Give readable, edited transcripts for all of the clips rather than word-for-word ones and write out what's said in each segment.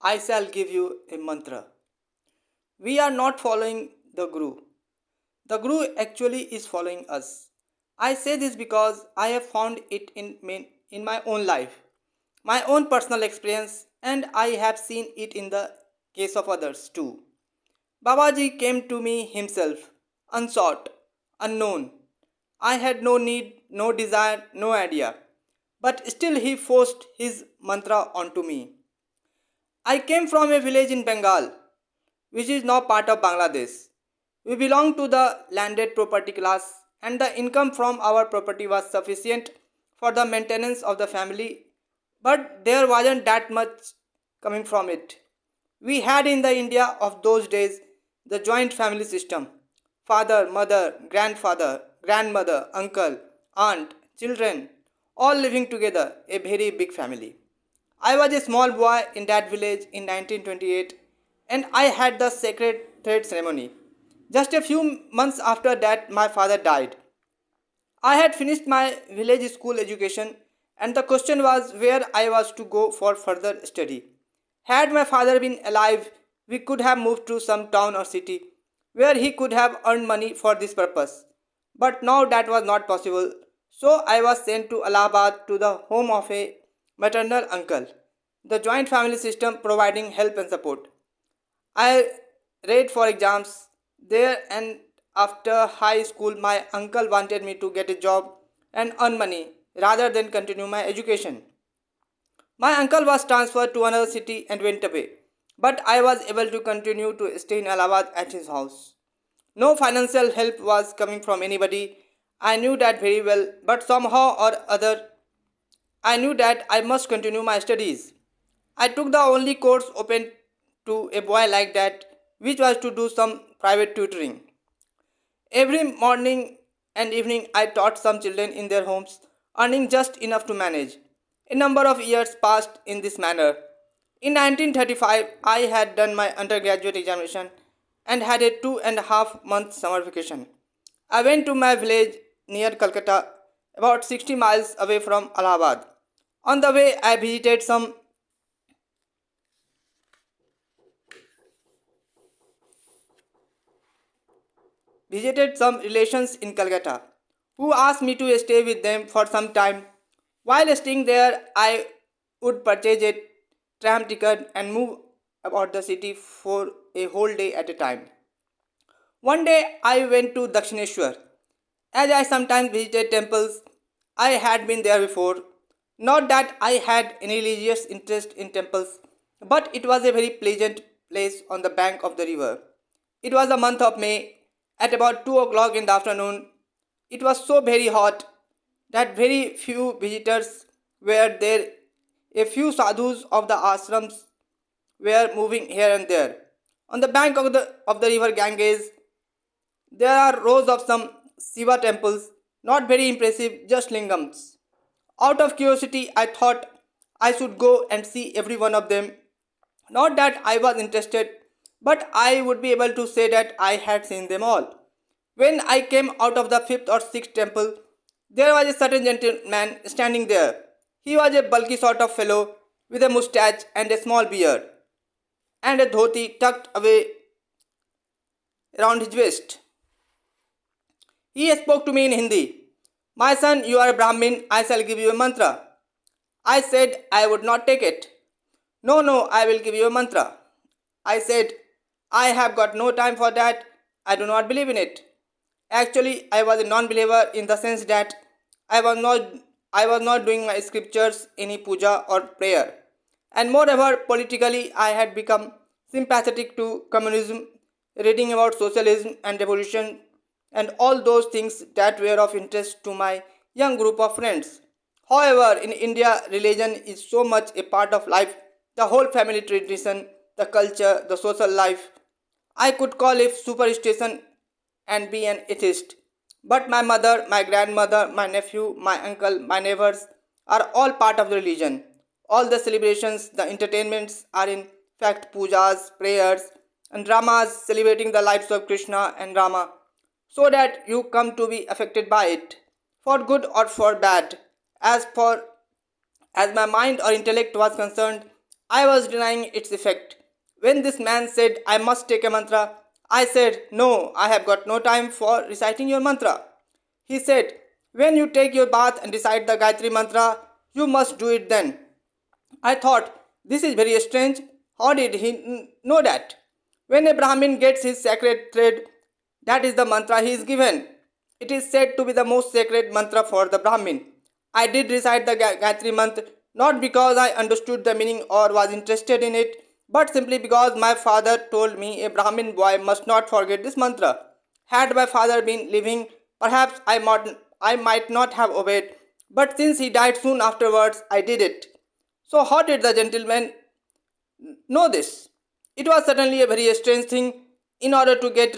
I shall give you a mantra. We are not following the Guru. The Guru actually is following us. I say this because I have found it in my own life, my own personal experience, and I have seen it in the case of others too. Babaji came to me himself, unsought, unknown. I had no need, no desire, no idea. But still, he forced his mantra onto me. I came from a village in Bengal, which is now part of Bangladesh. We belong to the landed property class, and the income from our property was sufficient for the maintenance of the family, but there wasn't that much coming from it. We had in the India of those days the joint family system: father, mother, grandfather, grandmother, uncle, aunt, children, all living together, a very big family. I was a small boy in that village in 1928 and I had the sacred thread ceremony. Just a few months after that, my father died. I had finished my village school education, and the question was where I was to go for further study. Had my father been alive, we could have moved to some town or city where he could have earned money for this purpose. But now that was not possible, so I was sent to Allahabad to the home of a maternal uncle, the joint family system providing help and support. I read for exams there, and after high school, my uncle wanted me to get a job and earn money rather than continue my education. My uncle was transferred to another city and went away, but I was able to continue to stay in Allahabad at his house. No financial help was coming from anybody. I knew that very well, but somehow or other, I knew that I must continue my studies. I took the only course open to a boy like that, which was to do some private tutoring. Every morning and evening, I taught some children in their homes, earning just enough to manage. A number of years passed in this manner. In 1935, I had done my undergraduate examination and had a 2.5 month summer vacation. I went to my village near Calcutta, about 60 miles away from Allahabad. On the way, I visited some relations in Calcutta who asked me to stay with them for some time. While staying there, I would purchase a tram ticket and move about the city for a whole day at a time. One day I went to Dakshineshwar. As I sometimes visited temples, I had been there before. Not that I had any religious interest in temples, but it was a very pleasant place on the bank of the river. It was the month of May. At about 2 o'clock in the afternoon, it was so very hot that very few visitors were there. A few sadhus of the ashrams were moving here and there. On the bank of the river Ganges, there are rows of some Shiva temples, not very impressive, just lingams. Out of curiosity, I thought I should go and see every one of them. Not that I was interested, but I would be able to say that I had seen them all. When I came out of the fifth or sixth temple, there was a certain gentleman standing there. He was a bulky sort of fellow with a moustache and a small beard, and a dhoti tucked away around his waist. He spoke to me in Hindi. My son, you are a Brahmin, I shall give you a mantra. I said I would not take it. No, no, I will give you a mantra. I said, I have got no time for that. I do not believe in it. Actually, I was a non-believer in the sense that I was not I was not doing my scriptures any puja or prayer. And moreover, politically I had become sympathetic to communism, reading about socialism and revolution and all those things that were of interest to my young group of friends. However, in India, religion is so much a part of life, the whole family tradition, the culture, the social life. I could call it superstition and be an atheist. But my mother, my grandmother, my nephew, my uncle, my neighbors are all part of the religion. All the celebrations, the entertainments are in fact pujas, prayers, and dramas celebrating the lives of Krishna and Rama, so that you come to be affected by it, for good or for bad. As for as my mind or intellect was concerned, I was denying its effect. When this man said, I must take a mantra, I said, no, I have got no time for reciting your mantra. He said, when you take your bath and recite the Gayatri mantra, you must do it then. I thought, this is very strange. How did he know that? When a Brahmin gets his sacred thread, that is the mantra he is given. It is said to be the most sacred mantra for the Brahmin. I did recite the Gayatri mantra not because I understood the meaning or was interested in it, but simply because my father told me a Brahmin boy must not forget this mantra. Had my father been living, perhaps I might not have obeyed, but since he died soon afterwards, I did it. So, how did the gentleman know this? It was certainly a very strange thing. In order to get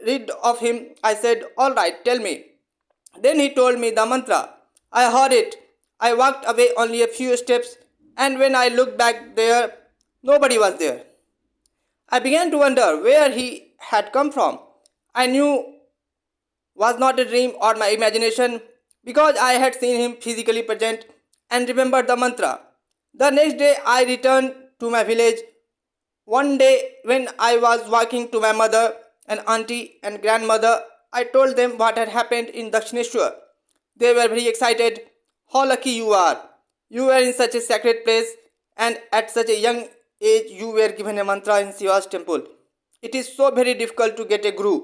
rid of him, I said, all right, tell me. Then he told me the mantra. I heard it. I walked away only a few steps, and when I looked back there, nobody was there. I began to wonder where he had come from. I knew was not a dream or my imagination because I had seen him physically present and remembered the mantra. The next day I returned to my village. One day when I was walking to my mother and auntie and grandmother, I told them what had happened in Dakshineshwar. They were very excited. How lucky you are. You were in such a sacred place and at such a young age you were given a mantra in Shiva's temple. It is so very difficult to get a guru.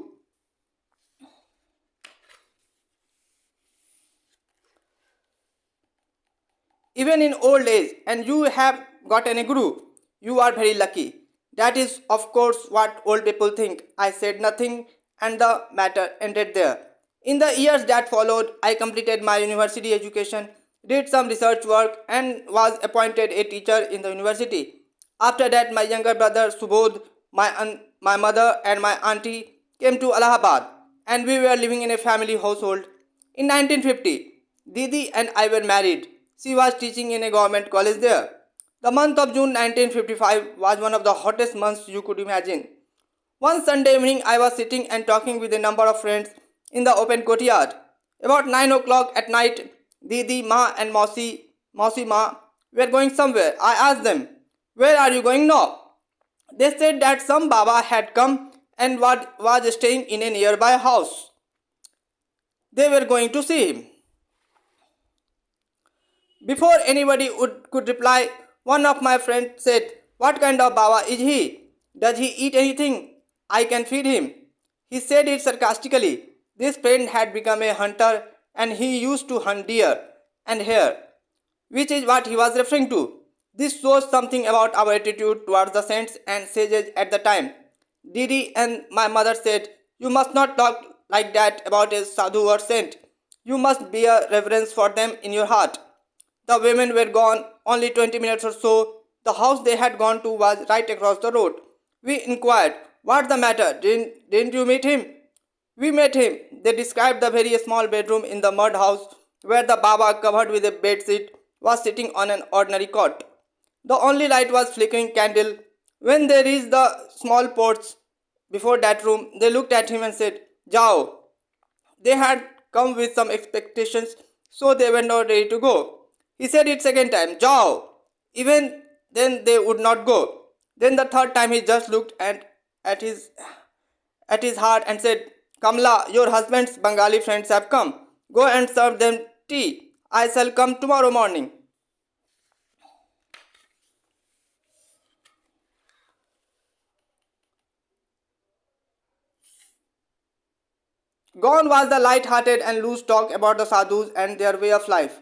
Even in old age, and you have gotten a guru. You are very lucky. That is, of course, what old people think. I said nothing, and the matter ended there. In the years that followed, I completed my university education, did some research work, and was appointed a teacher in the university. After that, my younger brother Subodh, my mother, and my auntie came to Allahabad, and we were living in a family household. In 1950, Didi and I were married. She was teaching in a government college there. The month of June 1955 was one of the hottest months you could imagine. One Sunday evening, I was sitting and talking with a number of friends in the open courtyard. About 9 o'clock at night, Didi, Ma, and Mausi Ma, were going somewhere. I asked them, where are you going now? They said that some Baba had come and was staying in a nearby house. They were going to see him. Before anybody could reply, one of my friends said, what kind of Baba is he? Does he eat anything? I can feed him. He said it sarcastically. This friend had become a hunter and he used to hunt deer and hare, which is what he was referring to. This shows something about our attitude towards the saints and sages at the time. Didi and my mother said, you must not talk like that about a sadhu or saint. You must bear reverence for them in your heart. The women were gone only 20 minutes or so. The house they had gone to was right across the road. We inquired, what's the matter? Didn't you meet him? We met him. They described the very small bedroom in the mud house where the Baba, covered with a bed sheet, was sitting on an ordinary cot. The only light was flickering candle. When they reached the small porch before that room, they looked at him and said, Jao. They had come with some expectations, so they were not ready to go. He said it second time, Jao. Even then they would not go. Then the third time he just looked at his heart and said, Kamla, your husband's Bengali friends have come. Go and serve them tea. I shall come tomorrow morning. Gone was the light-hearted and loose talk about the sadhus and their way of life.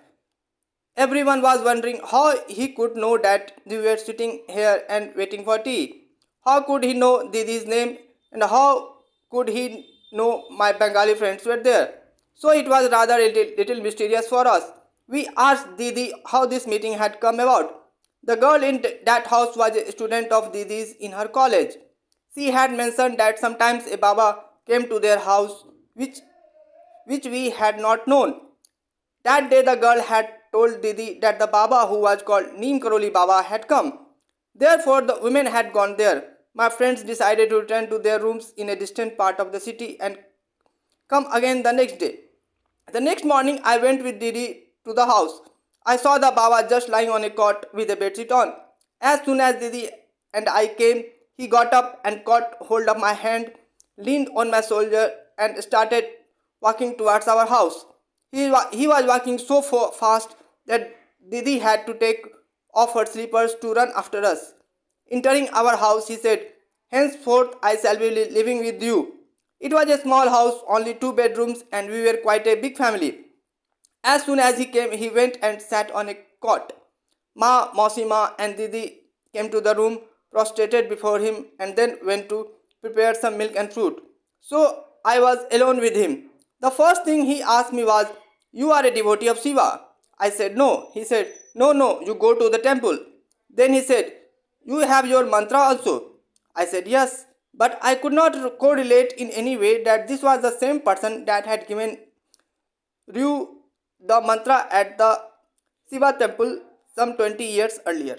Everyone was wondering how he could know that we were sitting here and waiting for tea. How could he know Didi's name and how could he know my Bengali friends were there? So it was rather a little mysterious for us. We asked Didi how this meeting had come about. The girl in that house was a student of Didi's in her college. She had mentioned that sometimes a Baba came to their house, which we had not known. That day the girl had told Didi that the Baba who was called Neem Karoli Baba had come. Therefore the women had gone there. My friends decided to return to their rooms in a distant part of the city and come again the next day. The next morning I went with Didi to the house. I saw the Baba just lying on a cot with a bedsheet on, As soon as Didi and I came, he got up and caught hold of my hand, leaned on my shoulder, and started walking towards our house. He was walking so fast that Didi had to take off her slippers to run after us. Entering our house, he said, "Henceforth I shall be living with you." It was a small house, only two bedrooms, and we were quite a big family. As soon as he came, he went and sat on a cot. Mausima, and Didi came to the room, prostrated before him, and then went to prepare some milk and fruit. So I was alone with him. The first thing he asked me was, "You are a devotee of Shiva?" I said, "No." He said, "No, no, you go to the temple." Then he said, "You have your mantra also?" I said, "Yes." But I could not correlate in any way that this was the same person that had given Ryu the mantra at the Shiva temple some 20 years earlier.